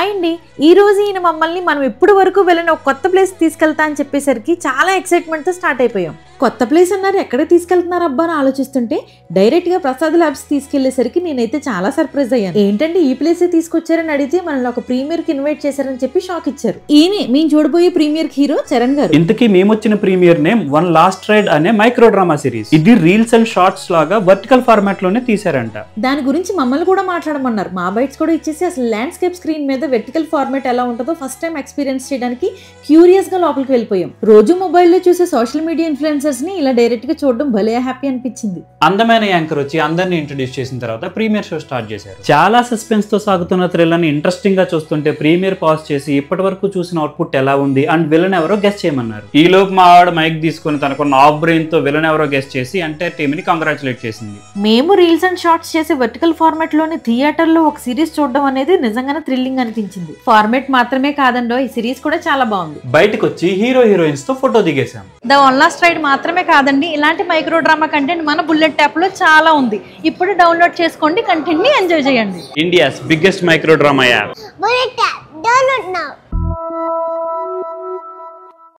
Hi అండి, ఈ రోజు ఈయన మమ్మల్ని మనం ఎప్పుడు వరకు వెళ్ళిన ఒక కొత్త ప్లేస్ తీసుకెళ్తా అని చెప్పేసరికి చాలా ఎక్సైట్మెంట్తో స్టార్ట్ అయిపోయాం. కొత్త ప్లేస్ అన్నారు, ఎక్కడ తీసుకెళ్తున్నారు అబ్బా అని ఆలోచిస్తుంటే డైరెక్ట్గా ప్రసాద్ ల్యాబ్స్ తీసుకెళ్లేసరికి నేనైతే చాలా సర్ప్రైజ్ అయ్యాను. ఏంటంటే ఈ ప్లేసే తీసుకొచ్చారని అడిగితే మనల్ని ఒక ప్రీమియర్ కి ఇన్వైట్ చేశారని చెప్పి షాక్ ఇచ్చారు. ఈయనే మేము చూడబోయే ప్రీమియర్ హీరో చరణ్ గారు. ఇంతకీ మేము వచ్చిన premiere name one last ride అనే మైక్రో డ్రామా సిరీస్. ఇది రీల్స్ అండ్ షార్ట్స్ లాగా వర్టికల్ ఫార్మాట్ లోనే తీసారంట. దాని గురించి మమ్మల్ని కూడా మాట్లాడమన్నారు. మా బైట్స్ కూడా ఇచ్చేసి అసలు ల్యాండ్స్కేప్ స్క్రీన్ మీద వెర్టికల్ ఫార్మాట్ ఎలా ఉంటుందో ఫస్ట్ టైం ఎక్స్పీరియన్స్ చేయడానికి క్యూరియస్ గా లోపలికి వెళ్ళిపోయాం. రోజు మొబైల్లో చూసే సోషల్ మీడియా ఇన్ఫ్లుయెన్సర్స్ ని ఇలా డైరెక్ట్ గా చూడడం భలే హ్యాపీ అనిపించింది. అందమైన యాంకర్ వచ్చి అందరిని ఇంట్రొడ్యూస్ చేసిన తర్వాత ప్రీమియర్ షో స్టార్ట్ చేశారు. చాలా సస్పెన్స్ తో సాగుతున్న థ్రిల్లర్ ని ఇంట్రెస్టింగ్ గా చూస్తుంటే ప్రీమియర్ పాజ్ చేసి ఇప్పటి వరకు చూసిన అవుట్పుట్ ఎలా ఉంది అండ్ విలన్ ఎవరో గెస్ చేయమన్నారు. ఈ లోపు మా ఆవిడ మైక్ తీసుకుని తనకున్న ఆఫ్ బ్రెయిన్ తో విలన్ ఎవరో గెస్ చేసి అంటే టీమ్ ని కంగ్రాచులేట్ చేసింది. మేము రీల్స్ అండ్ షార్ట్స్ చేసే వర్టికల్ ఫార్మాట్ లోని థియేటర్ లో ఒక సిరీస్ చూడడం అనేది నిజంగానే థ్రిల్లింగ్ అనిపించింది. ఫార్మాట్ మాత్రమే కాదండో, ఈ సిరీస్ కూడా చాలా బాగుంది. బయటకు వచ్చి హీరో హీరోయిన్స్ తో ఫోటో దిగేసాం. ద వన్ లాస్ట్ రైడ్ మాత్రమే కాదండి, ఇలాంటి మైక్రో డ్రామా కంటెంట్ మన బుల్లెట్ ట్యాప్ లో చాలా ఉంది. ఇప్పుడు డౌన్లోడ్ చేసుకోండి, కంటెంట్ ని ఎంజాయ్ చేయండి. India's biggest micro drama app Bullet Tap. Download now.